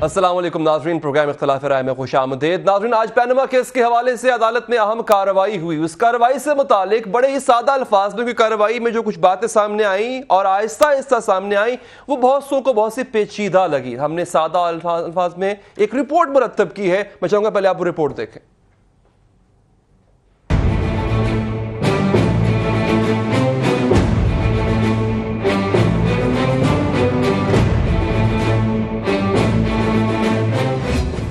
السلام علیکم ناظرین، پروگرام اختلاف رائے میں خوش آمدید۔ ناظرین، آج پینما کیس کے حوالے سے عدالت میں اہم کارروائی ہوئی۔ اس کارروائی سے متعلق بڑے ہی سادہ الفاظ میں کارروائی میں جو کچھ باتیں سامنے آئیں اور آہستہ آہستہ سامنے آئیں وہ بہت سو کو بہت سی پیچیدہ لگی۔ ہم نے سادہ الفاظ میں ایک رپورٹ مرتب کی ہے، میں چاہوں گا پہلے آپ وہ رپورٹ دیکھیں۔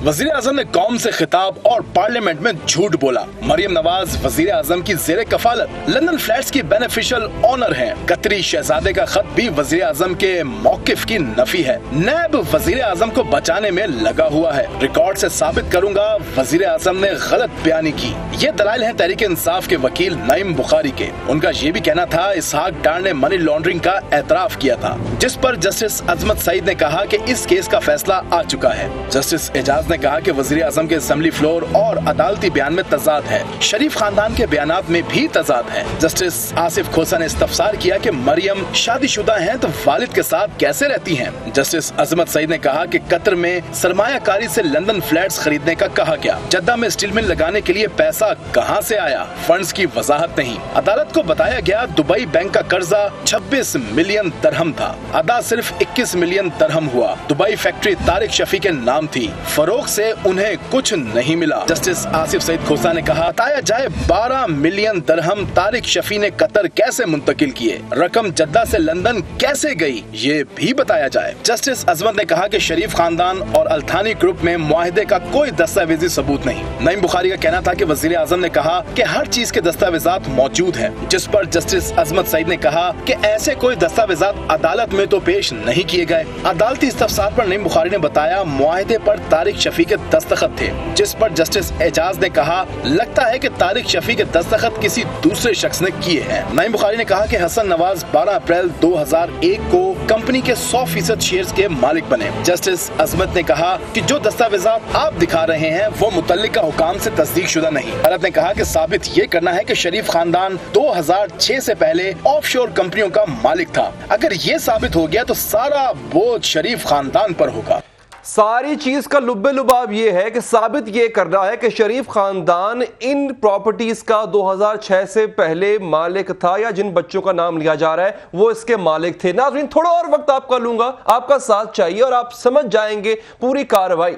وزیر اعظم نے قوم سے خطاب اور پارلیمنٹ میں جھوٹ بولا۔ مریم نواز وزیر اعظم کی زیر کفالت لندن فلیٹس کی بینیفیشل اونر ہیں۔ قطری شہزادے کا خط بھی وزیر اعظم کے موقف کی نفی ہے۔ نیب وزیر اعظم کو بچانے میں لگا ہوا ہے۔ ریکارڈ سے ثابت کروں گا وزیر اعظم نے غلط بیانی کی۔ یہ دلائل ہیں تحریک انصاف کے وکیل نعیم بخاری کے۔ ان کا یہ بھی کہنا تھا اسحاق ڈار نے منی لانڈرنگ کا اعتراف کیا تھا، جس پر جسٹس عظمت سعید نے کہا کہ اس کیس کا فیصلہ آ چکا ہے۔ جسٹس اعجاز نے کہا کہ وزیر اعظم کے اسمبلی فلور اور عدالتی بیان میں تضاد ہے۔ شریف خاندان کے بیانات میں بھی تضاد ہے۔ جسٹس آصف کھوسا نے استفسار کیا کہ مریم شادی شدہ ہیں تو والد کے ساتھ کیسے رہتی ہیں۔ جسٹس عظمت سعید نے کہا کہ قطر میں سرمایہ کاری سے لندن فلیٹس خریدنے کا کہا گیا، جدہ میں اسٹیل مل لگانے کے لیے پیسہ کہاں سے آیا، فنڈز کی وضاحت نہیں۔ عدالت کو بتایا گیا دبئی بینک کا قرضہ 26 ملین درہم تھا، ادا صرف 21 ملین درہم ہوا۔ دبئی فیکٹری طارق شفیع کے نام تھی، فروغ سے انہیں کچھ نہیں ملا۔ جسٹس آصف سعید کھوسا نے کہا بتایا جائے 12 ملین درہم طارق شفیع نے قطر کیسے منتقل کیے، رقم جدہ سے لندن کیسے گئی یہ بھی بتایا جائے۔ جسٹس عظمت نے کہا کہ شریف خاندان اور التھانی گروپ میں معاہدے کا کوئی دستاویزی ثبوت نہیں۔ نعیم بخاری کا کہنا تھا کہ وزیر اعظم نے کہا کہ ہر چیز کے دستاویزات موجود ہیں، جس پر جسٹس عظمت سعید نے کہا کہ ایسے کوئی دستاویزات عدالت میں تو پیش نہیں کیے گئے۔ عدالتی استفسار پر نعیم بخاری نے بتایا معاہدے پر طارق شفیع کے دستخط تھے، جس پر جسٹس اعجاز نے کہا لگتا ہے کہ طارق شفیع کے دستخط کسی دوسرے شخص نے کیے ہیں۔ نعیم بخاری نے کہا کہ حسن نواز 12 اپریل 2001 کو کمپنی کے 100% شیئرز کے مالک بنے۔ جسٹس عظمت نے کہا کہ جو دستاویزات آپ دکھا رہے ہیں وہ متعلقہ حکام سے تصدیق شدہ نہیں۔ عدالت نے کہا کہ ثابت یہ کرنا ہے کہ شریف خاندان 2006 سے پہلے آف شور کمپنیوں کا مالک تھا۔ اگر یہ ثابت ہو گیا تو سارا بوجھ شریف خاندان پر ہوگا۔ ساری چیز کا لب لباب یہ ہے کہ ثابت یہ کرنا ہے کہ شریف خاندان ان پراپرٹیز کا 2006 سے پہلے مالک تھا، یا جن بچوں کا نام لیا جا رہا ہے وہ اس کے مالک تھے۔ ناظرین، تھوڑا اور وقت آپ کا لوں گا، آپ کا ساتھ چاہیے اور آپ سمجھ جائیں گے پوری کارروائی۔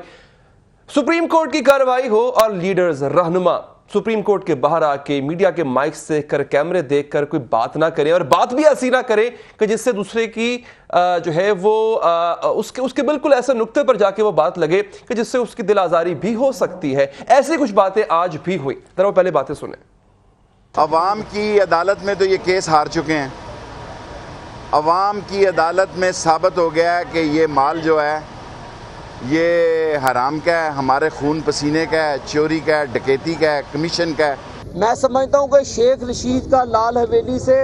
سپریم کورٹ کی کارروائی ہو اور لیڈرز رہنما سپریم کورٹ کے باہر آ کے میڈیا کے مائکس دیکھ کر، کیمرے دیکھ کر کوئی بات نہ کریں، اور بات بھی ایسی نہ کریں کہ جس سے دوسرے کی جو ہے وہ اس کے بالکل ایسے نقطے پر جا کے وہ بات لگے کہ جس سے اس کی دل آزاری بھی ہو سکتی ہے۔ ایسی کچھ باتیں آج بھی ہوئی، ذرا پہلے باتیں سنیں۔ عوام کی عدالت میں تو یہ کیس ہار چکے ہیں۔ عوام کی عدالت میں ثابت ہو گیا ہے کہ یہ مال جو ہے یہ حرام کا ہے، ہمارے خون پسینے کا ہے، چوری کا ہے، ڈکیتی کا ہے، کمیشن کا ہے۔ میں سمجھتا ہوں کہ شیخ رشید کا لال حویلی سے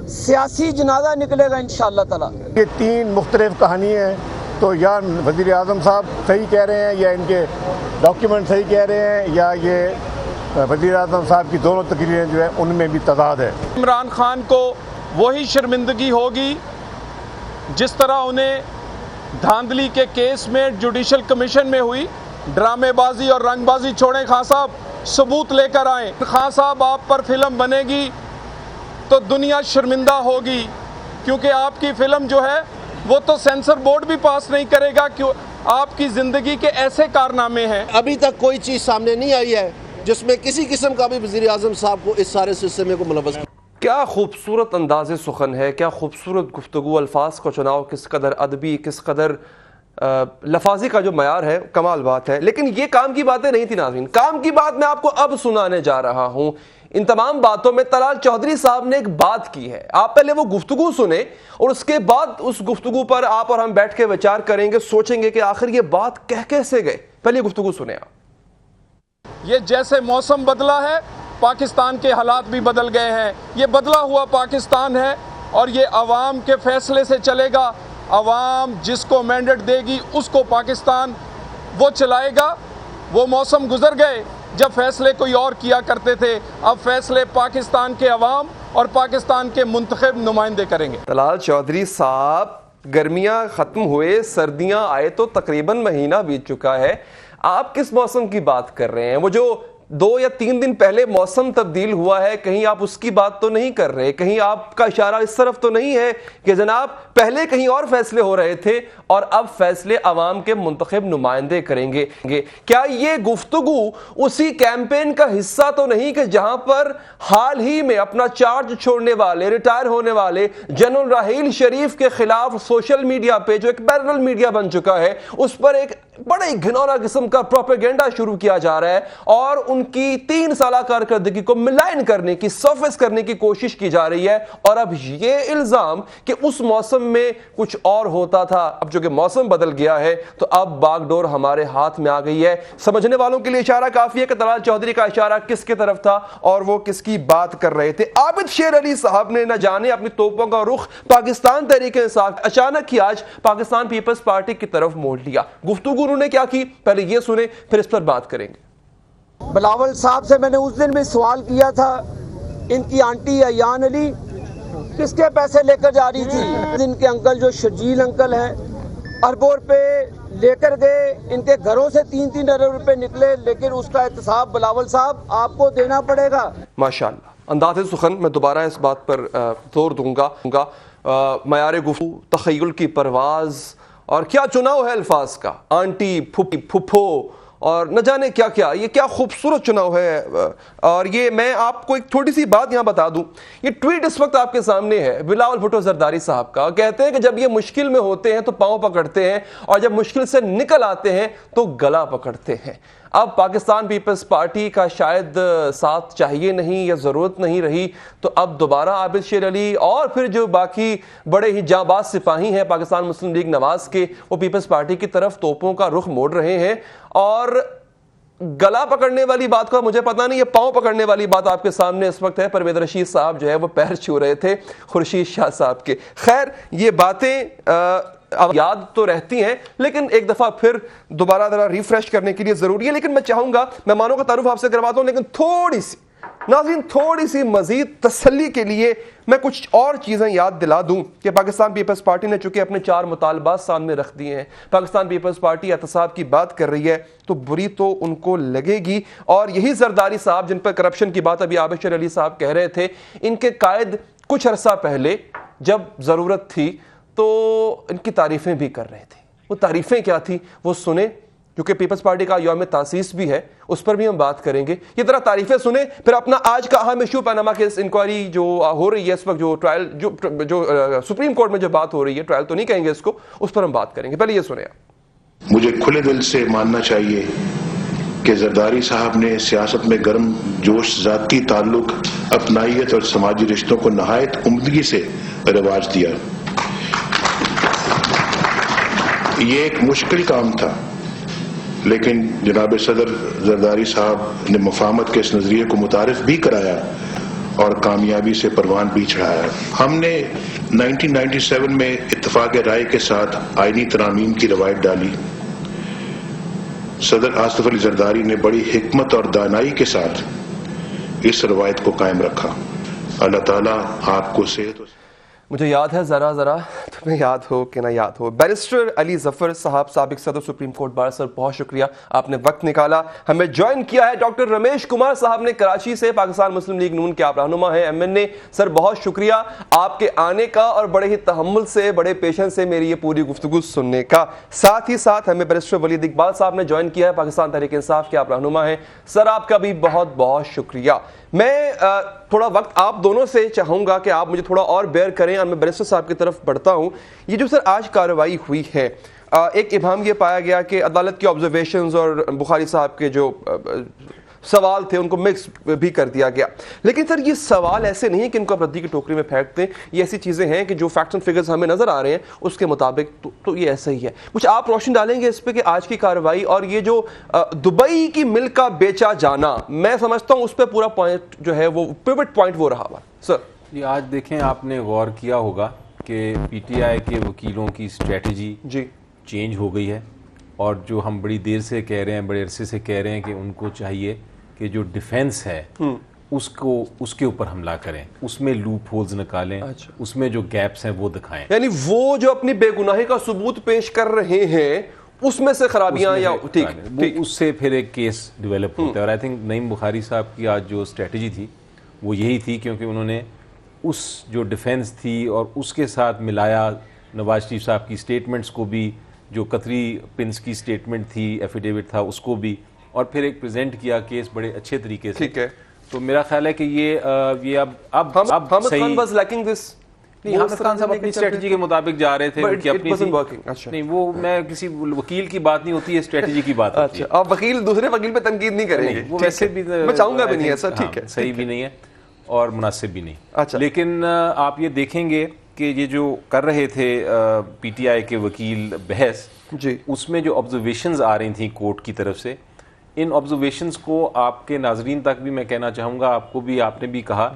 سیاسی جنازہ نکلے گا انشاءاللہ تعالی۔ یہ تین مختلف کہانی ہیں، تو یا وزیر اعظم صاحب صحیح کہہ رہے ہیں، یا ان کے ڈاکیومنٹ صحیح کہہ رہے ہیں، یا یہ وزیر اعظم صاحب کی دونوں تقریریں جو ہیں ان میں بھی تضاد ہے۔ عمران خان کو وہی شرمندگی ہوگی جس طرح انہیں دھاندلی کے کیس میں جوڈیشل کمیشن میں ہوئی۔ ڈرامے بازی اور رنگ بازی چھوڑیں خان صاحب، ثبوت لے کر آئیں۔ خان صاحب آپ پر فلم بنے گی تو دنیا شرمندہ ہوگی، کیونکہ آپ کی فلم جو ہے وہ تو سینسر بورڈ بھی پاس نہیں کرے گا، کیوں آپ کی زندگی کے ایسے کارنامے ہیں۔ ابھی تک کوئی چیز سامنے نہیں آئی ہے جس میں کسی قسم کا بھی وزیر اعظم صاحب کو اس سارے سلسلے کو ملوث کیا۔ کیا خوبصورت انداز سخن ہے، کیا خوبصورت گفتگو، الفاظ کا چناؤ کس قدر ادبی، کس قدر لفاظی کا جو معیار ہے، کمال بات ہے۔ لیکن یہ کام کی باتیں نہیں تھی ناظرین، کام کی بات میں آپ کو اب سنانے جا رہا ہوں۔ ان تمام باتوں میں طلال چودھری صاحب نے ایک بات کی ہے، آپ پہلے وہ گفتگو سنیں اور اس کے بعد اس گفتگو پر آپ اور ہم بیٹھ کے وچار کریں گے، سوچیں گے کہ آخر یہ بات کہہ کیسے گئے۔ پہلے گفتگو سنیں آپ۔ یہ جیسے موسم بدلا ہے، پاکستان کے حالات بھی بدل گئے ہیں۔ یہ بدلا ہوا پاکستان ہے اور یہ عوام کے فیصلے سے چلے گا۔ عوام جس کو مینڈیٹ دے گی اس کو پاکستان وہ چلائے گا۔ وہ موسم گزر گئے جب فیصلے کوئی اور کیا کرتے تھے، اب فیصلے پاکستان کے عوام اور پاکستان کے منتخب نمائندے کریں گے۔ طلال چودھری صاحب گرمیاں ختم ہوئے, سردیاں آئے تو تقریباً مہینہ بیت چکا ہے. آپ کس موسم کی بات کر رہے ہیں؟ وہ جو 2 یا 3 دن پہلے موسم تبدیل ہوا ہے, کہیں آپ اس کی بات تو نہیں کر رہے؟ کہیں آپ کا اشارہ اس طرف تو نہیں ہے کہ جناب پہلے کہیں اور فیصلے ہو رہے تھے اور اب فیصلے عوام کے منتخب نمائندے کریں گے؟ کیا یہ گفتگو اسی کیمپین کا حصہ تو نہیں کہ جہاں پر حال ہی میں اپنا چارج چھوڑنے والے, ریٹائر ہونے والے جنرل راحیل شریف کے خلاف سوشل میڈیا پہ, جو ایک پیرل میڈیا بن چکا ہے, اس پر ایک بڑے گھنونا قسم کا پروپیگنڈا شروع کیا جا رہا ہے اور ان کی 3 سالہ کارکردگی کو ملائن کرنے کی, سرفیس کرنے کی کوشش کی جا رہی ہے. اور اب یہ الزام کہ اس موسم میں کچھ اور ہوتا تھا, اب جو کہ موسم بدل گیا ہے تو اب باغ ڈور ہمارے ہاتھ میں آ گئی ہے. سمجھنے والوں کے لیے اشارہ کافی ہے کہ طلال چودھری کا اشارہ کس کی طرف تھا اور وہ کس کی بات کر رہے تھے. عابد شیر علی صاحب نے نہ جانے اپنی توپوں کا رخ پاکستان تحریک انصاف اچانک ہی آج پاکستان پیپلز پارٹی کی طرف موڑ لیا. گفتگو انہوں نے کیا کی, پہلے یہ سنیں پھر اس پر بات کریں گے. بلاول صاحب سے میں نے اس دن بھی سوال کیا تھا, ان کی آنٹی ایان علی کس کے پیسے لے کر جا رہی تھی؟ ان کے انکل جو شرجیل انکل ہیں اربوں روپے لے کر گئے, ان کے گھروں سے 3-3 ارب روپے نکلے, لیکن اس کا احتساب بلاول صاحب آپ کو دینا پڑے گا. ماشاءاللہ, انداز سخن. میں دوبارہ اس بات پر زور دوں گا, معیار گفتگو, تخیل کی پرواز اور کیا چناؤ ہے الفاظ کا, آنٹی, پھوپھی, پھپھو اور نہ جانے کیا کیا, یہ کیا خوبصورت چناؤ ہے. اور یہ میں آپ کو ایک چھوٹی سی بات یہاں بتا دوں, یہ ٹویٹ اس وقت آپ کے سامنے ہے بلاول بھٹو زرداری صاحب کا. کہتے ہیں کہ جب یہ مشکل میں ہوتے ہیں تو پاؤں پکڑتے ہیں اور جب مشکل سے نکل آتے ہیں تو گلا پکڑتے ہیں. اب پاکستان پیپلز پارٹی کا شاید ساتھ چاہیے نہیں یا ضرورت نہیں رہی, تو اب دوبارہ عابد شیر علی اور پھر جو باقی بڑے ہی جانباز سپاہی ہیں پاکستان مسلم لیگ نواز کے, وہ پیپلز پارٹی کی طرف توپوں کا رخ موڑ رہے ہیں. اور گلا پکڑنے والی بات کا مجھے پتا نہیں, یہ پاؤں پکڑنے والی بات آپ کے سامنے اس وقت ہے. پرویز رشید صاحب جو ہے وہ پیر چھو رہے تھے خورشید شاہ صاحب کے. خیر, یہ باتیں یاد تو رہتی ہیں لیکن ایک دفعہ پھر دوبارہ ذرا ریفریش کرنے کے لیے ضروری ہے. لیکن میں چاہوں گا مہمانوں کا تعارف آپ سے کرواتا ہوں, لیکن تھوڑی سی ناظرین تھوڑی سی مزید تسلی کے لیے میں کچھ اور چیزیں یاد دلا دوں کہ پاکستان پیپلز پارٹی نے چونکہ اپنے 4 مطالبات سامنے رکھ دیے ہیں. پاکستان پیپلز پارٹی احتساب کی بات کر رہی ہے تو بری تو ان کو لگے گی. اور یہی زرداری صاحب جن پر کرپشن کی بات ابھی عابد شیر علی صاحب کہہ رہے تھے, ان کے قائد کچھ عرصہ پہلے جب ضرورت تھی تو ان کی تعریفیں بھی کر رہے تھے. وہ تعریفیں کیا تھی وہ سنیں, کیونکہ پیپلز پارٹی کا یوم تاسیس بھی ہے, اس پر بھی ہم بات کریں گے. یہ طرح تعریفیں سنیں, پھر اپنا آج کا اہم ایشو پاناما کیس انکوائری جو ہو رہی ہے اس وقت, جو ٹرائل جو سپریم کورٹ میں جو بات ہو رہی ہے, ٹرائل تو نہیں کہیں گے اس کو, اس پر ہم بات کریں گے. پہلے یہ سنیں آپ. مجھے کھلے دل سے ماننا چاہیے کہ زرداری صاحب نے سیاست میں گرم جوش, ذاتی تعلق, اپنائیت اور سماجی رشتوں کو نہایت عمدگی سے رواج دیا. یہ ایک مشکل کام تھا, لیکن جناب صدر زرداری صاحب نے مفاہمت کے اس نظریے کو متعارف بھی کرایا اور کامیابی سے پروان بھی چڑھایا. ہم نے 1997 میں اتفاق رائے کے ساتھ آئینی ترامیم کی روایت ڈالی. صدر آصف علی زرداری نے بڑی حکمت اور دانائی کے ساتھ اس روایت کو قائم رکھا. اللہ تعالیٰ آپ کو صحت. مجھے یاد ہے ذرا تمہیں یاد ہو کہ نہ یاد ہو, بیرسٹر علی ظفر صاحب سابق صدر سپریم کورٹ بار. سر بہت شکریہ, آپ نے وقت نکالا, ہمیں جوائن کیا ہے. ڈاکٹر رمیش کمار صاحب نے کراچی سے, پاکستان مسلم لیگ نون کے آپ رہنما ہیں, MNA. سر بہت شکریہ آپ کے آنے کا اور بڑے ہی تحمل سے, بڑے پیشنس سے میری یہ پوری گفتگو سننے کا. ساتھ ہی ساتھ ہمیں بیرسٹر ولید اقبال صاحب نے جوائن کیا ہے, پاکستان تحریک انصاف کے آپ رہنما ہیں. سر آپ کا بھی بہت بہت شکریہ. میں تھوڑا وقت آپ دونوں سے چاہوں گا کہ آپ مجھے تھوڑا اور بیئر کریں, اور میں بیرسٹر صاحب کی طرف بڑھتا ہوں. یہ جو سر آج کارروائی ہوئی ہے, ایک ابہام یہ پایا گیا کہ عدالت کے آبزرویشنز اور بخاری صاحب کے جو سوال تھے ان کو مکس بھی کر دیا گیا. لیکن سر یہ سوال ایسے نہیں کہ ان کو ردی کی ٹوکری میں پھینک دیں, یہ ایسی چیزیں ہیں کہ جو فیکٹس اینڈ فگرز ہمیں نظر آ رہے ہیں اس کے مطابق تو یہ ایسا ہی ہے. کچھ آپ روشن ڈالیں گے اس پہ کہ آج کی کارروائی اور یہ جو دبئی کی مل کا بیچا جانا, میں سمجھتا ہوں اس پہ پورا پوائنٹ جو ہے وہ پیوٹ پوائنٹ وہ رہا ہوا. سر یہ آج دیکھیں, آپ نے غور کیا ہوگا کہ PTI کے وکیلوں کی اسٹریٹجی جی چینج ہو گئی ہے, اور جو ہم بڑی دیر سے کہہ رہے ہیں, بڑے عرصے سے کہہ رہے ہیں کہ ان کو چاہیے کہ جو ڈیفینس ہے اس کے اوپر حملہ کریں, اس میں لوپ ہولز نکالیں, اس میں جو گیپس ہیں وہ دکھائیں. یعنی وہ جو اپنی بے گناہی کا ثبوت پیش کر رہے ہیں اس میں سے خرابیاں یا ٹھیک اس سے پھر ایک کیس ڈیولپ ہوتا ہے. اور آئی تھنک نعیم بخاری صاحب کی آج جو اسٹریٹجی تھی وہ یہی تھی, کیونکہ انہوں نے اس جو ڈیفینس تھی اور اس کے ساتھ ملایا نواز شریف صاحب کی اسٹیٹمنٹس کو بھی, جو قطری پنس کی اسٹیٹمنٹ تھی, ایفیڈیوٹ تھا, اس کو بھی, اور پھر ایک پریزنٹ کیا کیس بڑے اچھے طریقے سے. ٹھیک ہے, تو میرا خیال ہے کہ یہ اب حامد صحیح خان was lacking this. نہیں, حامد خان صاحب اپنی اسٹریٹجی کے مطابق جا رہے تھے, ان کی اپنی نہیں, وہ میں کسی وکیل کی بات نہیں ہوتی ہے, اسٹریٹجی کی بات ہوتی ہے. آپ وکیل دوسرے وکیل پہ تنقید نہیں کریں گے, وہ ویسے بھی میں چاہوں گا بھی نہیں ہے سر. ٹھیک ہے, صحیح بھی نہیں ہے اور مناسب بھی نہیں. اچھا, لیکن آپ یہ دیکھیں گے کہ یہ جو کر رہے تھے پی ٹی آئی کے وکیل بحث, جی, اس میں جو آبزرویشنز آ رہی تھیں کورٹ کی طرف سے, ان آبزرویشنز کو آپ کے ناظرین تک بھی میں کہنا چاہوں گا, آپ کو بھی, آپ نے بھی کہا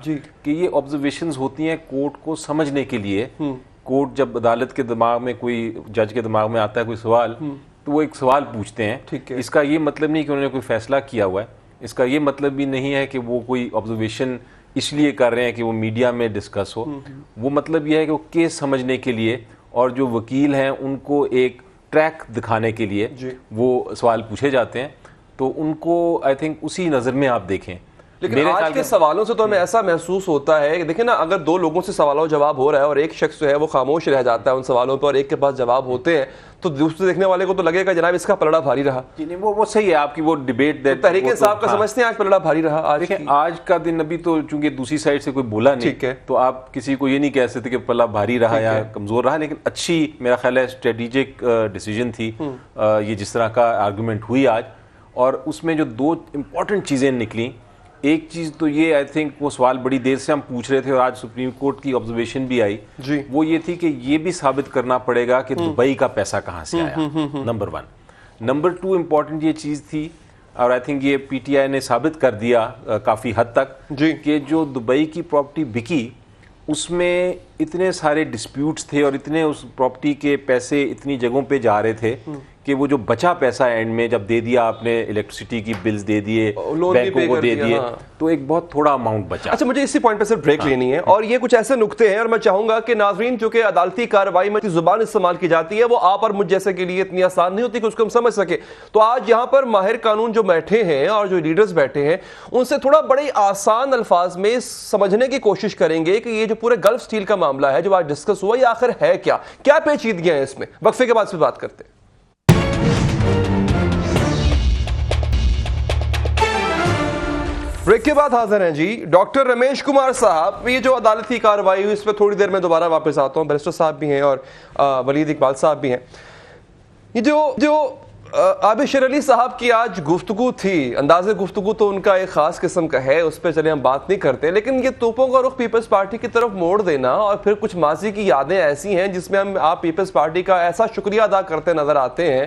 کہ یہ آبزرویشنز ہوتی ہیں کورٹ کو سمجھنے کے لیے. کورٹ جب عدالت کے دماغ میں, کوئی جج کے دماغ میں آتا ہے کوئی سوال, تو وہ ایک سوال پوچھتے ہیں. اس کا یہ مطلب نہیں کہ انہوں نے کوئی فیصلہ کیا ہوا ہے, اس کا یہ مطلب بھی نہیں ہے کہ وہ کوئی آبزرویشن اس لیے کر رہے ہیں کہ وہ میڈیا میں ڈسکس ہو. وہ مطلب یہ ہے کہ وہ کیس سمجھنے کے لیے, اور جو وکیل ہیں ان کو ایک ٹریک دکھانے کے لیے وہ سوال پوچھے جاتے ہیں. تو ان کو آئی تھنک اسی نظر میں آپ دیکھیں. لیکن آج کے سوالوں سے تو ہمیں ایسا محسوس ہوتا ہے کہ دیکھیں نا, اگر دو لوگوں سے سوالوں جواب ہو رہا ہے اور ایک شخص جو ہے وہ خاموش رہ جاتا ہے ان سوالوں پر, اور ایک کے پاس جواب ہوتے ہیں, تو دوسرے دیکھنے والے کو تو لگے گا جناب اس کا پلڑا بھاری رہا. وہ صحیح ہے آپ کی وہ ڈیبیٹ. تحریک انصاف کا سمجھتے ہیں آج پلڑا بھاری رہا. آج کا دن ابھی تو چونکہ دوسری سائڈ سے کوئی بولا نہیں, تو آپ کسی کو یہ نہیں کہہ سکتے کہ پلڑا بھاری رہا یا کمزور رہا. لیکن اچھی میرا خیال ہے اسٹریٹجک ڈیسیجن تھی یہ, جس طرح کا آرگومنٹ ہوئی آج. اور اس میں جو دو امپورٹنٹ چیزیں نکلیں, ایک چیز تو یہ آئی تھنک وہ سوال بڑی دیر سے ہم پوچھ رہے تھے اور آج سپریم کورٹ کی آبزرویشن بھی آئی, وہ یہ تھی کہ یہ بھی ثابت کرنا پڑے گا کہ دبئی کا پیسہ کہاں سے آیا, نمبر 1. نمبر 2 امپورٹنٹ یہ چیز تھی, اور آئی تھنک یہ پی ٹی آئی نے ثابت کر دیا کافی حد تک, کہ جو دبئی کی پراپرٹی بکی اس میں اتنے سارے ڈسپیوٹس تھے اور اتنے اس پراپرٹی کے پیسے اتنی جگہوں پہ جا رہے تھے کہ وہ جو بچا پیسہ اینڈ میں جب دے دیا آپ نے, الیکٹریسٹی کی بلز دے دیے, بینکوں کو دے دیے, تو ایک بہت تھوڑا اماؤنٹ بچا. اچھا, مجھے اسی پوائنٹ پہ صرف بریک لینی ہے, اور یہ کچھ ایسے نقطے ہیں, اور میں چاہوں گا کہ ناظرین, چونکہ عدالتی کارروائی میں زبان استعمال کی جاتی ہے وہ آپ اور مجھ جیسے کے لیے اتنی آسان نہیں ہوتی کہ اس کو ہم سمجھ سکیں. تو آج یہاں پر ماہر قانون جو بیٹھے ہیں اور جو لیڈرز بیٹھے ہیں, ان سے تھوڑا بڑے آسان الفاظ میں سمجھنے کی کوشش کریں گے کہ یہ جو پورے گلف اسٹیل کا معاملہ ہے جو آج ڈسکس ہوا, یہ آخر ہے کیا پیچیدگیاں ہیں اس میں. وقفے کے بعد سے بات کرتے ہیں. بریک کے بعد حاضر ہیں جی ڈاکٹر رمیش کمار صاحب. یہ جو عدالتی کارروائی ہوئی اس پہ تھوڑی دیر میں دوبارہ واپس آتا ہوں. بیرسٹر صاحب بھی ہیں اور ولید اقبال صاحب بھی ہیں. یہ جو عابد شیر علی صاحب کی آج گفتگو تھی, انداز گفتگو تو ان کا ایک خاص قسم کا ہے, اس پہ چلے ہم بات نہیں کرتے, لیکن یہ توپوں کا رخ پیپلز پارٹی کی طرف موڑ دینا اور پھر کچھ ماضی کی یادیں ایسی ہیں جس میں آپ پیپلز پارٹی کا ایسا شکریہ ادا کرتے نظر آتے ہیں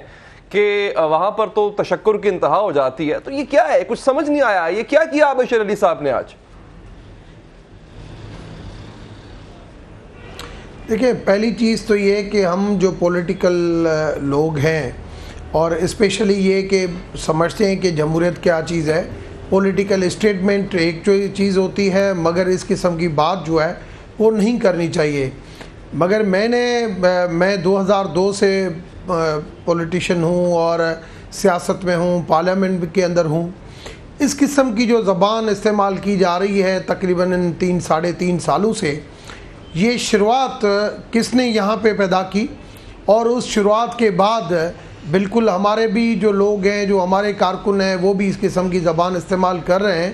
کہ وہاں پر تو تشکر کی انتہا ہو جاتی ہے. تو یہ کیا ہے, کچھ سمجھ نہیں آیا, یہ کیا کیا عابد شیر علی صاحب نے آج؟ دیکھیں, پہلی چیز تو یہ کہ ہم جو پولیٹیکل لوگ ہیں, اور اسپیشلی یہ کہ سمجھتے ہیں کہ جمہوریت کیا چیز ہے, پولیٹیکل اسٹیٹمنٹ ایک جو چیز ہوتی ہے, مگر اس قسم کی بات جو ہے وہ نہیں کرنی چاہیے. مگر میں 2002 سے پولیٹیشین ہوں اور سیاست میں ہوں, پارلیمنٹ کے اندر ہوں. اس قسم کی جو زبان استعمال کی جا رہی ہے تقریباً 3-3.5 سالوں سے, یہ شروعات کس نے یہاں پہ پیدا کی, اور اس شروعات کے بعد بالکل ہمارے بھی جو لوگ ہیں, جو ہمارے کارکن ہیں, وہ بھی اس قسم کی زبان استعمال کر رہے ہیں.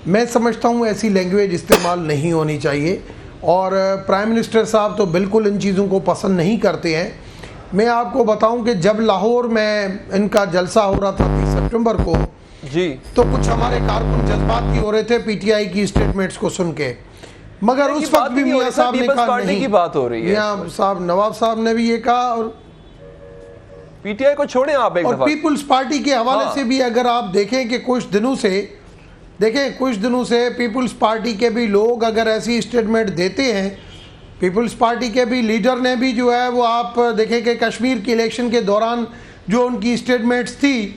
میں سمجھتا ہوں ایسی لینگویج استعمال نہیں ہونی چاہیے, اور پرائم منسٹر صاحب تو بالکل ان چیزوں کو پسند نہیں کرتے ہیں. میں آپ کو بتاؤں کہ جب لاہور میں ان کا جلسہ ہو رہا تھا 30 سپٹمبر کو, تو کچھ ہمارے کارکن جذباتی ہو رہے تھے پی ٹی آئی کی اسٹیٹمنٹس کو سن کے, مگر اس وقت بھی میاں صاحب نے کہا نہیں, میاں صاحب نواب صاحب نے بھی یہ کہا, اور پی ٹی آئی کو چھوڑیں آپ ایک دفعہ. اور پیپلز پارٹی کے حوالے سے بھی اگر آپ دیکھیں کہ کچھ دنوں سے پیپلز پارٹی کے بھی لوگ اگر ایسی اسٹیٹمنٹ دیتے ہیں, پیپلز پارٹی کے بھی لیڈر نے بھی جو ہے وہ آپ دیکھیں کہ کشمیر کی الیکشن کے دوران جو ان کی اسٹیٹمنٹس تھی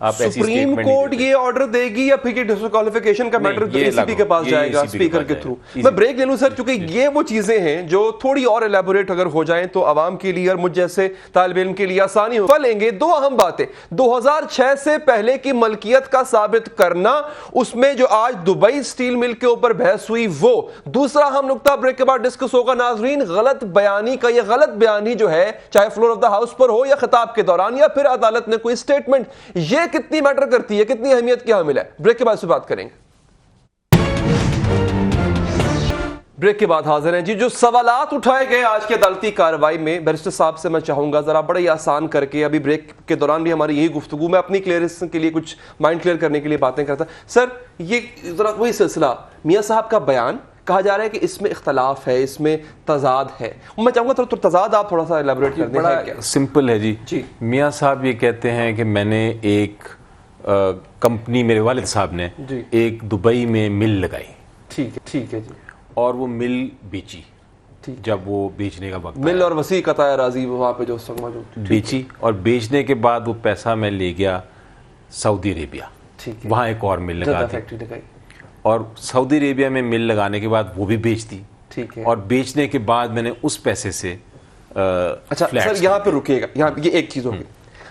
آپ ایسی سپریم کورٹ یہ آرڈر دے گی یا پھر یہ ڈسکوالیفیکیشن کا میٹر اے سی پی کے پاس جائے گا اسپیکر کے تھرو؟ میں بریک لے لوں سر، چونکہ یہ وہ چیزیں ہیں جو تھوڑی اور ایلیبوریٹ اگر ہو جائیں تو عوام کے لیے اور مجھ جیسے طالب علم کے لیے آسانی ہو لیں گے. دو اہم باتیں، 2006 سے پہلے کی ملکیت کا ثابت کرنا، اس میں جو آج دبئی اسٹیل مل کے اوپر بحث ہوئی وہ. دوسرا اہم نقطہ بریک کے بعد ڈسکس ہوگا ناظرین، غلط بیانی کا. یہ غلط بیانی جو ہے چاہے فلور آف دا ہاؤس پر ہو یا خطاب کے دوران یا پھر عدالت نے کوئی اسٹیٹمنٹ، یہ کتنی میٹر کرتی ہے، کتنی اہمیت کی حامل ہے؟ بریک کے بعد سے بات کریں گے. بریک کے بعد حاضر ہیں جی. جو سوالات اٹھائے گئے آج کی عدالتی کارروائی میں، بیرسٹر صاحب سے میں چاہوں گا ذرا بڑا ہی آسان کر کے، ابھی بریک کے دوران بھی ہماری یہی گفتگو، میں اپنی کلیئرنس کے لیے کچھ مائنڈ کلیئر کرنے کے لیے باتیں کرتا. سر یہ ذرا وہی سلسلہ، میاں صاحب کا بیان کہا جا رہا ہے کہ اس میں اختلاف ہے، اس میں تضاد ہے. میں چاہوں گا تضاد آپ تھوڑا سا ایلیبوریٹ کر دیں. بڑا سمپل ہے جی. میاں صاحب یہ کہتے ہیں کہ میں نے ایک کمپنی، میرے والد صاحب نے ایک دبئی میں مل لگائی. ٹھیک ہے جی. اور وہ مل بیچی. جب وہ بیچنے کا وقت مل اور وسیع قطع اراضی وہاں پہ جو موجود بیچی، اور بیچنے کے بعد وہ پیسہ میں لے گیا سعودی عربیہ، وہاں ایک اور مل لگا دی. اور سعودی عربیہ میں مل لگانے کے بعد وہ بھی بیچ دی. اور بیچنے کے بعد میں نے اس پیسے سے اچھا سر یہاں پہ رکیے گا، یہاں یہ ایک چیز ہوگی.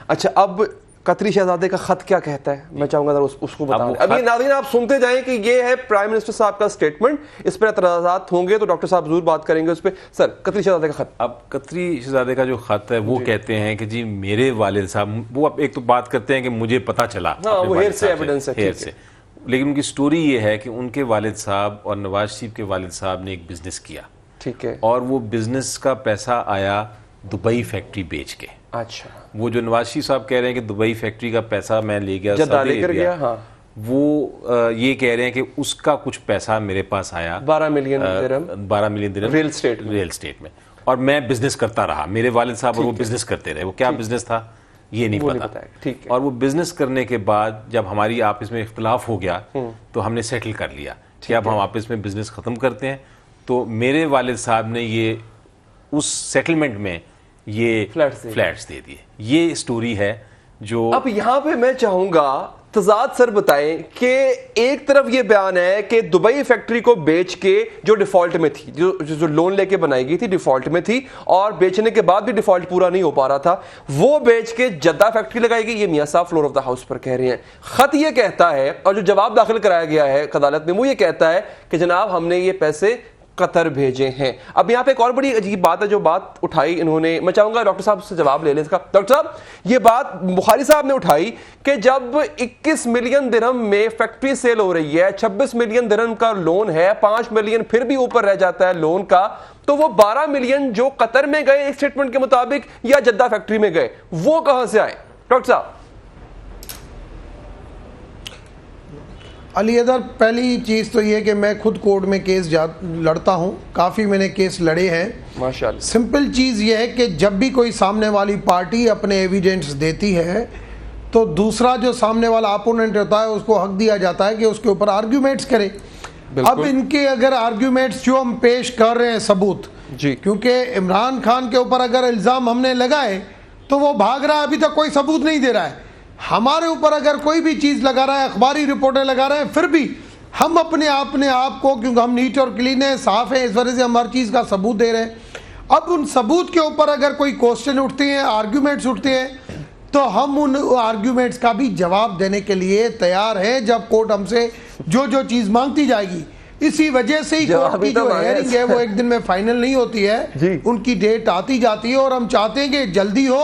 اچھا اب قطری شہزادے کا خط کیا کہتا ہے؟ میں چاہوں گا ذرا اس کو بتائیں. ابھی ناظرین آپ سنتے جائیں کہ یہ ہے پرائم منسٹر صاحب کا سٹیٹمنٹ. اس پر اعتراضات ہوں گے تو ڈاکٹر صاحب ضرور بات کریں گے اس پہ. سر قطری شہزادے کا خط. اب قطری شہزادے کا جو خط ہے وہ کہتے ہیں کہ جی میرے والد صاحب، وہ ایک تو بات کرتے ہیں کہ مجھے پتا چلا، وہ ہیر سے ایویڈنس ہے، لیکن ان کی سٹوری یہ ہے کہ ان کے والد صاحب اور نواز شریف کے والد صاحب نے ایک بزنس کیا. ٹھیک ہے. اور وہ بزنس کا پیسہ آیا دبئی فیکٹری بیچ کے. اچھا. وہ جو نواز شریف صاحب کہہ رہے ہیں کہ دبئی فیکٹری کا پیسہ میں لے گیا سعودی عربیہ، وہ یہ کہہ رہے ہیں کہ اس کا کچھ پیسہ میرے پاس آیا 12 ملین درہم ریل اسٹیٹ میں، اور میں بزنس کرتا رہا. میرے والد صاحب اور وہ بزنس کرتے رہے. وہ کیا بزنس تھا یہ نہیں پتا. اور وہ بزنس کرنے کے بعد جب ہماری آپس میں اختلاف ہو گیا تو ہم نے سیٹل کر لیا کہ اب ہم آپس میں بزنس ختم کرتے ہیں. تو میرے والد صاحب نے یہ اس سیٹلمنٹ میں یہ فلیٹس دے دیے. یہ سٹوری ہے جو اب یہاں پہ میں چاہوں گا تضاد سر بتائیں کہ ایک طرف یہ بیان ہے کہ دبئی فیکٹری کو بیچ کے جو ڈیفالٹ میں تھی، جو لون لے کے بنائی گئی تھی ڈیفالٹ میں تھی، اور بیچنے کے بعد بھی ڈیفالٹ پورا نہیں ہو پا رہا تھا، وہ بیچ کے جدہ فیکٹری لگائی گئی. یہ میاں صاحب فلور آف دا ہاؤس پر کہہ رہے ہیں. خط یہ کہتا ہے، اور جو جواب داخل کرایا گیا ہے عدالت میں، وہ یہ کہتا ہے کہ جناب ہم نے یہ پیسے قطر بھیجے ہیں. اب یہاں پہ ایک اور بڑی عجیب بات ہے جو بات اٹھائی انہوں نے، میں چاہوں گا ڈاکٹر صاحب سے جواب لے لیں اس کا. ڈاکٹر صاحب یہ بات بخاری صاحب نے اٹھائی کہ جب 21 ملین درہم میں فیکٹری سیل ہو رہی ہے، 26 ملین درہم کا لون ہے، 5 ملین پھر بھی اوپر رہ جاتا ہے لون کا، تو وہ 12 ملین جو قطر میں گئے ایک سٹیٹمنٹ کے مطابق یا جدہ فیکٹری میں گئے، وہ کہاں سے آئے؟ ڈاکٹر صاحب. علی ادھر پہلی چیز تو یہ کہ میں خود کورٹ میں کیس لڑتا ہوں، کافی میں نے کیس لڑے ہیں ماشاءاللہ. سمپل چیز یہ ہے کہ جب بھی کوئی سامنے والی پارٹی اپنے ایویڈنس دیتی ہے تو دوسرا جو سامنے والا اپوننٹ ہوتا ہے اس کو حق دیا جاتا ہے کہ اس کے اوپر آرگیومنٹس کرے. اب ان کے اگر آرگیومنٹس جو ہم پیش کر رہے ہیں ثبوت، کیونکہ عمران خان کے اوپر اگر الزام ہم نے لگائے تو وہ بھاگ رہا ہے، ابھی تک کوئی ثبوت نہیں دے رہا ہے. ہمارے اوپر اگر کوئی بھی چیز لگا رہا ہے، اخباری رپورٹیں لگا رہے ہیں، پھر بھی ہم اپنے آپ کو، کیونکہ ہم نیٹ اور کلین ہیں، صاف ہیں، اس وجہ سے ہم ہر چیز کا ثبوت دے رہے ہیں. اب ان ثبوت کے اوپر اگر کوئی کوسچن اٹھتے ہیں، آرگیومنٹس اٹھتے ہیں، تو ہم ان آرگیومنٹس کا بھی جواب دینے کے لیے تیار ہیں جب کورٹ ہم سے جو چیز مانگتی جائے گی. اسی وجہ سے ہی کورٹ کی جو ہیئرنگ ہے وہ ایک دن میں فائنل نہیں ہوتی ہے، ان کی ڈیٹ آتی جاتی ہے، اور ہم چاہتے ہیں کہ جلدی ہو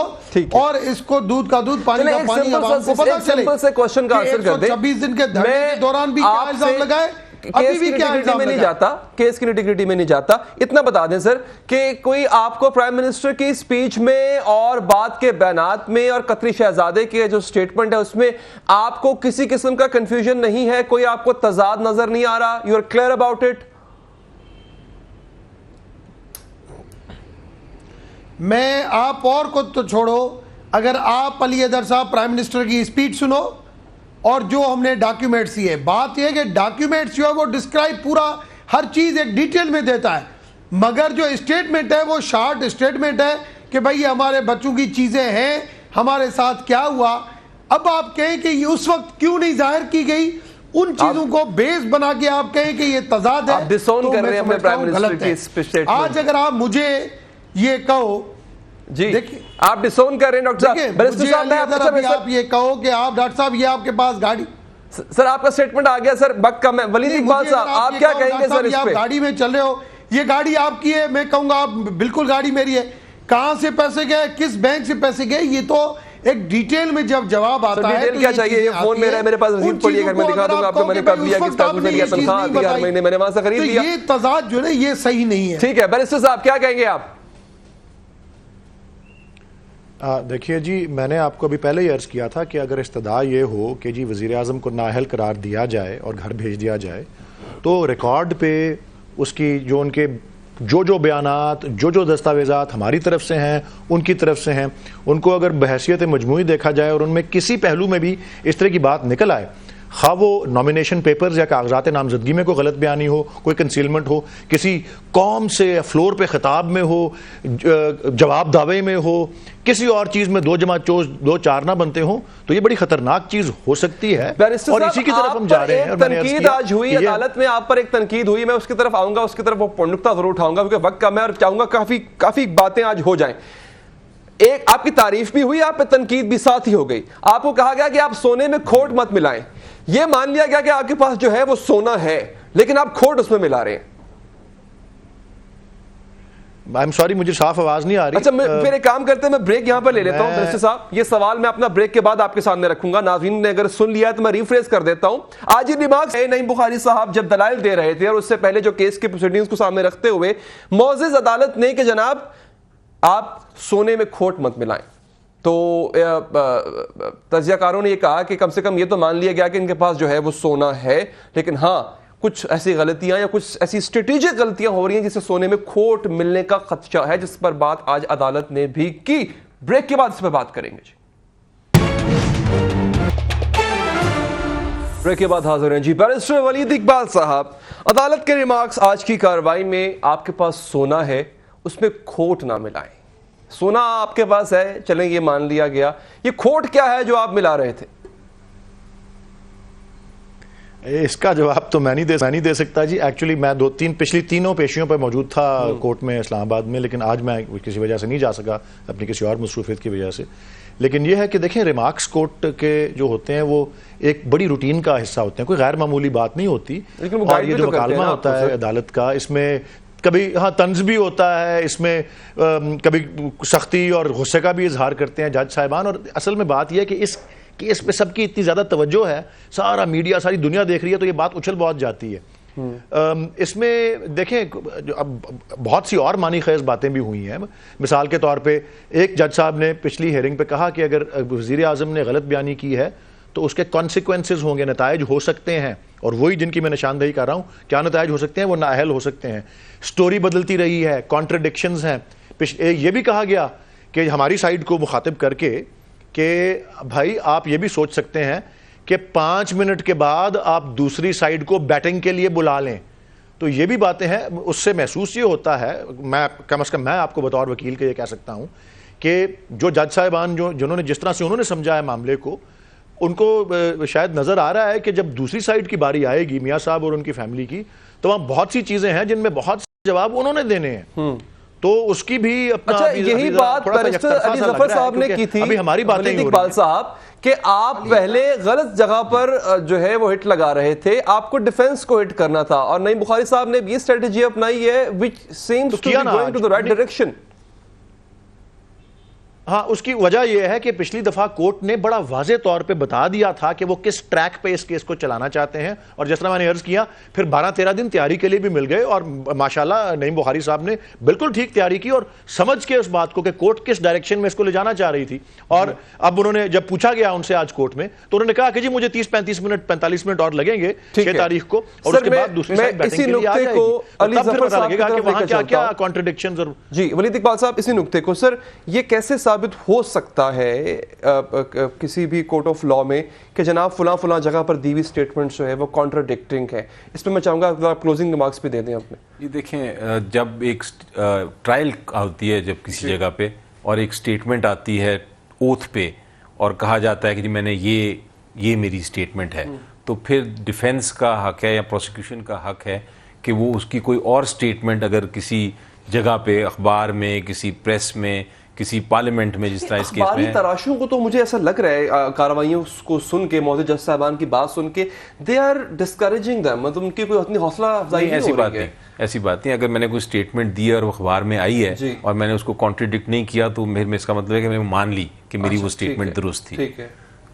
اور اس کو دودھ کا دودھ پانی کا پانی عوام کو پتہ چلے. 126 دن کے دھرنے کے دوران بھی کیا الزام لگائے، ابھی بھی کیا الزام نہیں جاتا، کیس کی نیٹی-گریٹی میں نہیں جاتا. اتنا بتا دیں سر کہ کوئی آپ کو پرائم منسٹر کی سپیچ میں اور بات کے بیانات میں اور قطری شہزادے کے جو سٹیٹمنٹ ہے اس میں آپ کو کسی قسم کا کنفیوژن نہیں ہے، کوئی آپ کو تضاد نظر نہیں آ رہا؟ You are clear about it? میں آپ اور کو تو چھوڑو، اگر آپ علی ادھر صاحب پرائم منسٹر کی سپیچ سنو اور جو ہم نے ڈاکیومنٹس دیے، بات یہ ہے کہ ڈاکیومنٹس جو ہے وہ ڈسکرائب پورا ہر چیز ایک ڈیٹیل میں دیتا ہے، مگر جو اسٹیٹمنٹ ہے وہ شارٹ اسٹیٹمنٹ ہے کہ بھائی ہمارے بچوں کی چیزیں ہیں، ہمارے ساتھ کیا ہوا. اب آپ کہیں کہ یہ اس وقت کیوں نہیں ظاہر کی گئی, ان چیزوں کو بیس بنا کے آپ کہیں کہ یہ تضاد ہے, آپ ڈسون کر رہے ہیں اپنے پرائم منسٹر کی اسٹیٹمنٹ. آج اگر آپ مجھے یہ کہو, جی آپ ڈسون کر رہے ہیں ڈاکٹر صاحب, مجھے آپ یہ کہو کہ آپ ڈاکٹر صاحب یہ آپ کے پاس گاڑی, سر آپ کا اسٹیٹمنٹ آ گیا سر, وقت کم ہے. ولید اقبال صاحب آپ کیا کہیں گے سر اس پہ؟ گاڑی میں چل رہے ہو, یہ گاڑی آپ کی ہے, میں کہوں گا آپ بالکل گاڑی میری ہے, کہاں سے پیسے گئے, کس بینک سے پیسے گئے, یہ تو ایک ڈیٹیل میں جب جواب آتا ہے. ڈیٹیل کیا چاہیے, یہ فون میرا ہے, میرے پاس رسید پڑی ہے, میں دکھا دوں گا آپ کو, میں نے کب لیا, کس ٹائم سے لیا, تنخواہ آتی ہے ہر مہینے, میں نے وہاں سے خرید لیا. یہ تضاد جو ہے یہ صحیح نہیں ہے. ٹھیک ہے بیرسٹر صاحب کیا کہیں گے آپ؟ دیکھیے جی, میں نے آپ کو ابھی پہلے ہی عرض کیا تھا کہ اگر استدعا یہ ہو کہ جی وزیر اعظم کو نااہل قرار دیا جائے اور گھر بھیج دیا جائے, تو ریکارڈ پہ اس کی جو ان کے جو بیانات, جو دستاویزات ہماری طرف سے ہیں, ان کی طرف سے ہیں, ان کو اگر بحیثیت مجموعی دیکھا جائے اور ان میں کسی پہلو میں بھی اس طرح کی بات نکل آئے, خواہ وہ نامینیشن پیپرز یا کاغذات نامزدگی میں کوئی غلط بیانی ہو, کوئی کنسیلمنٹ ہو, کسی قوم سے فلور پہ خطاب میں ہو, جواب دعوے میں ہو, کسی اور چیز میں 2+2=4 نہ بنتے ہوں, تو یہ بڑی خطرناک چیز ہو سکتی ہے, اور اسی کی طرف ہم جا رہے ہیں. تنقید آج ہوئی عدالت میں, آپ پر ایک تنقید ہوئی, میں اس کی طرف آؤں گا, اس کی طرف وہ نقطہ ضرور اٹھاؤں گا کیونکہ وقت کم ہے, اور چاہوں گا کافی باتیں آج ہو جائیں. ایک آپ کی تعریف بھی ہوئی, آپ پہ تنقید بھی ساتھ ہی ہو گئی. آپ کو کہا گیا کہ آپ سونے میں کھوٹ مت ملائیں. یہ مان لیا گیا کہ آپ کے پاس جو ہے وہ سونا ہے, لیکن آپ کھوٹ اس میں ملا رہے ہیں. I'm sorry, مجھے صاف آواز نہیں آ رہی. اچھا پھر ایک کام کرتے ہیں, میں بریک یہاں پر لے لیتا ہوں منسٹر صاحب. یہ سوال میں اپنا بریک کے بعد آپ کے سامنے رکھوں گا, ناظرین نے اگر سن لیا تو میں ریفریز کر دیتا ہوں. آج یہ ریمارکس نعیم بخاری صاحب جب دلائل دے رہے تھے, اور اس سے پہلے جو کیس کے پروسیڈنگز کو سامنے رکھتے ہوئے معزز عدالت نے کہ جناب آپ سونے میں کھوٹ مت ملائیں, تو تجزیہ کاروں نے یہ کہا کہ کم سے کم یہ تو مان لیا گیا کہ ان کے پاس جو ہے وہ سونا ہے, لیکن ہاں کچھ ایسی غلطیاں یا کچھ ایسی اسٹریٹجک غلطیاں ہو رہی ہیں جس سے سونے میں کھوٹ ملنے کا خدشہ ہے, جس پر بات آج عدالت نے بھی کی. بریک کے بعد اس پر بات کریں گے. جی بریک کے بعد حاضر ہیں جی بیرسٹر ولید اقبال صاحب. عدالت کے ریمارکس آج کی کارروائی میں, آپ کے پاس سونا ہے, اس میں کھوٹ نہ ملائیں. سونا آپ کے پاس ہے, چلیں یہ مان لیا گیا, یہ کھوٹ کیا ہے جو آپ ملا رہے تھے؟ اس کا جواب تو میں نہیں دے سکتا جی. ایکچولی میں پچھلی تینوں پیشیوں پر موجود تھا کورٹ میں اسلام آباد میں, لیکن آج میں کسی وجہ سے نہیں جا سکا, اپنی کسی اور مصروفیت کی وجہ سے. لیکن یہ ہے کہ دیکھیں, ریمارکس کورٹ کے جو ہوتے ہیں وہ ایک بڑی روٹین کا حصہ ہوتے ہیں, کوئی غیر معمولی بات نہیں ہوتی. اور یہ جو مکالمہ ہوتا ہے عدالت کا, اس میں کبھی طنز بھی ہوتا ہے, اس میں کبھی سختی اور غصے کا بھی اظہار کرتے ہیں جج صاحبان. اور اصل میں بات یہ ہے کہ اس کیس پہ سب کی اتنی زیادہ توجہ ہے, سارا میڈیا, ساری دنیا دیکھ رہی ہے, تو یہ بات اچھل بہت جاتی ہے. اس میں دیکھیں اب بہت سی اور معنی خیز باتیں بھی ہوئی ہیں. مثال کے طور پہ ایک جج صاحب نے پچھلی ہیئرنگ پہ کہا کہ اگر وزیر اعظم نے غلط بیانی کی ہے تو اس کے کانسیکوینسز ہوں گے, نتائج ہو سکتے ہیں, اور وہی جن کی میں نشاندہی کر رہا ہوں. کیا نتائج ہو سکتے ہیں؟ وہ نااہل ہو سکتے ہیں, سٹوری بدلتی رہی ہے, کانٹرڈکشنز ہیں. یہ بھی کہا گیا کہ ہماری سائیڈ کو مخاطب کر کے کہ بھائی آپ یہ بھی سوچ سکتے ہیں کہ 5 منٹ کے بعد آپ دوسری سائیڈ کو بیٹنگ کے لیے بلا لیں. تو یہ بھی باتیں ہیں. اس سے محسوس یہ ہوتا ہے, میں کم از کم میں آپ کو بطور وکیل کے یہ کہہ سکتا ہوں کہ جو جج صاحبان جنہوں نے جس طرح سے انہوں نے سمجھا ہے معاملے کو, ان کو شاید نظر آ رہا ہے کہ جب دوسری سائیڈ کی باری آئے گی, میاں صاحب اور ان کی فیملی کی, تو وہاں بہت سی چیزیں ہیں جن میں بہت سے جواب انہوں نے دینے ہیں. تو اس کی بھی اپنا یہی بات بیرسٹر علی ظفر صاحب نے کی تھی ابھی ہماری باتیں ولید اقبال صاحب, کہ آپ پہلے غلط جگہ پر جو ہے وہ ہٹ لگا رہے تھے, آپ کو ڈیفنس کو ہٹ کرنا تھا, اور نعیم بخاری صاحب نے بھی اسٹریٹجی اپنائی ہے which seems to be going to the right direction. ہاں, اس کی وجہ یہ ہے کہ پچھلی دفعہ کورٹ نے بڑا واضح طور پہ بتا دیا تھا کہ وہ کس ٹریک پہ اس کیس کو چلانا چاہتے ہیں, اور جس طرح میں نے عرض کیا پھر 12-13 دن تیاری کے لیے بھی مل گئے, اور ماشاءاللہ نعیم بخاری صاحب نے بالکل ٹھیک تیاری کی اور سمجھ کے اس بات کو کہ کورٹ کس ڈائریکشن میں اس کو لے جانا چاہ رہی تھی. اور اب انہوں نے جب پوچھا گیا ان سے آج کورٹ میں, تو انہوں نے کہا کہ جی مجھے 30-35 منٹ 45 منٹ اور لگیں گے 6 تاریخ کو, اور اس کے بعد دوسری سائیڈ بیٹنگ کے لیے آ جائے گی, تب پھر پتہ لگے گا کہ وہاں کیا کیا کانٹرڈکشنز. جی ولید اقبال صاحب, اسی نقطے کو سر یہ کیسے ثابت ہو سکتا ہے کسی بھی کورٹ آف لا میں کہ جناب فلاں جگہ پر دی ہوئی اسٹیٹمنٹ جو ہے وہ کانٹراڈکٹنگ ہے؟ اس پہ میں چاہوں گا آپ کلوزنگ ریمارکس بھی دے دیں اپنے. یہ دیکھیں, جب ایک ٹرائل ہوتی ہے جب کسی جگہ پہ, اور ایک اسٹیٹمنٹ آتی ہے اوتھ پہ, اور کہا جاتا ہے کہ جی میں نے یہ میری اسٹیٹمنٹ ہے, تو پھر ڈیفینس کا حق ہے یا پروسیکیوشن کا حق ہے کہ وہ اس کی کوئی اور اسٹیٹمنٹ اگر کسی جگہ پہ, اخبار میں, کسی پریس میں, کسی پارلیمنٹ میں, جس طرح اس کیس میں اخباری تراشوں کو تو مجھے ایسا لگ رہا ہے کارروائیوں کو سن کے, معزز جج صاحبان کی بات سن کے, دے آر ڈسکریجنگ دیم, مطلب ان کی کوئی اتنی حوصلہ افزائی نہیں ہو رہی ہے. ایسی بات نہیں. اگر میں نے کوئی اسٹیٹمنٹ دی اور وہ اخبار میں آئی ہے اور میں نے اس کو کانٹریڈکٹ نہیں کیا, تو میں اس کا مطلب ہے کہ میں نے مان لی کہ میری وہ اسٹیٹمنٹ درست تھی.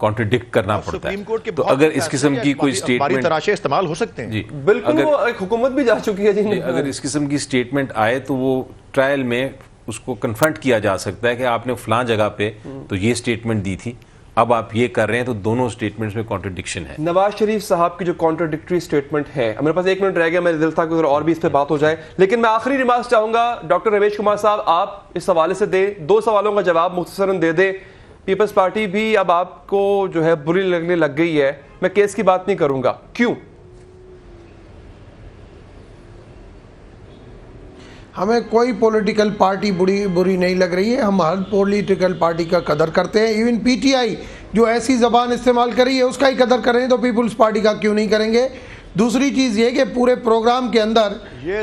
کانٹریڈکٹ کرنا پڑتا ہے. تو اگر اس قسم کی کوئی اسٹیٹمنٹ تراشے استعمال ہو سکتے ہیں, جی بالکل, وہ ایک حکومت بھی جا چکی ہے جی. اگر اس قسم کی اسٹیٹمنٹ آئے تو وہ ٹرائل میں اس کو کنفرنٹ کیا جا سکتا ہے کہ آپ نے فلاں جگہ پہ تو یہ اسٹیٹمنٹ دی تھی, اب آپ یہ کر رہے ہیں, تو دونوں اسٹیٹمنٹس میں کانٹرڈکشن ہے. نواز شریف صاحب کی جو کانٹرڈکٹری اسٹیٹمنٹ ہے, میرے پاس 1 منٹ رہ گیا, میرے دل تھا کہ اور بھی اس پہ بات ہو جائے, لیکن میں آخری ریمارکس چاہوں گا ڈاکٹر رویش کمار صاحب, آپ اس حوالے سے دیں, 2 سوالوں کا جواب مختصراً دے دیں. پیپلز پارٹی بھی اب آپ کو جو ہے بری لگنے لگ گئی ہے, میں کیس کی بات نہیں کروں گا, کیوں؟ ہمیں کوئی پولیٹیکل پارٹی بری نہیں لگ رہی ہے, ہم ہر پولیٹیکل پارٹی کا قدر کرتے ہیں. ایون پی ٹی آئی جو ایسی زبان استعمال کر رہی ہے اس کا ہی قدر کر رہے ہیں, تو پیپلز پارٹی کا کیوں نہیں کریں گے؟ دوسری چیز یہ کہ پورے پروگرام کے اندر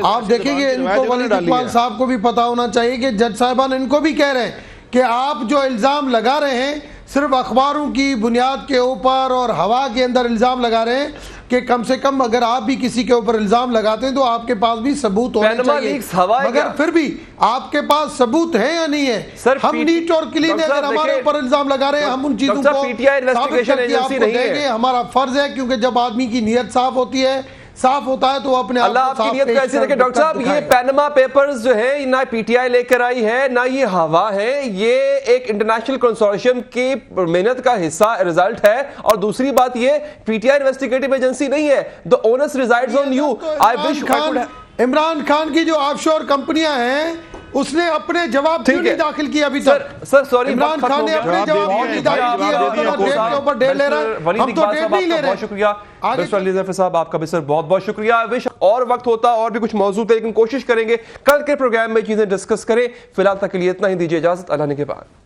آپ دیکھیں گے, ان کو ولید اقبال صاحب کو بھی پتا ہونا چاہیے کہ جج صاحبان ان کو بھی کہہ رہے ہیں کہ آپ جو الزام لگا رہے ہیں صرف اخباروں کی بنیاد کے اوپر اور ہوا کے اندر الزام لگا رہے ہیں, کہ کم سے کم اگر آپ بھی کسی کے اوپر الزام لگاتے ہیں تو آپ کے پاس بھی ثبوت ہونے چاہیے. مگر پھر بھی آپ کے پاس ثبوت ہے یا نہیں ہے؟ ہم نیٹ اور کلین اگر ہمارے اوپر الزام لگا رہے ہیں, ہم ان چیزوں کو ثابت کر کے آپ کو دیں گے, ہمارا فرض ہے, کیونکہ جب آدمی کی نیت صاف ہوتی ہے, صاف ہوتا ہے, تو وہ اپنے اللہ آپ کی نیت کو ایسی رکھے. ڈاکٹر صاحب, یہ پینما پیپرز جو ہے نہ پی ٹی آئی لے کر آئی ہے, نہ یہ ہوا ہے, یہ ایک انٹرنیشنل کنسورشیم کی محنت کا حصہ رزلٹ ہے. اور دوسری بات یہ, P T I investigative agency نہیں ہے, the onus resides on you. Imran Khan کی جو آف شور کمپنیاں ہیں, اس نے اپنے جواب کیوں نہیں داخل کیا ابھی تک؟ سر سوری, عمران خان نے اپنے جواب کیوں نہیں داخل کیا؟ ڈیٹ کے اوپر ڈیٹ لے رہا ہے, ہم تو ڈیٹ نہیں لے رہے. بہت شکریہ بیسٹر علی ظفر صاحب, آپ کا بھی سر بہت بہت شکریہ. اور وقت ہوتا اور بھی کچھ موضوع تھے, لیکن کوشش کریں گے کل کے پروگرام میں چیزیں ڈسکس کریں. فی الحال تک کے لیے اتنا ہی, دیجیے اجازت, اللہ نے کے بعد.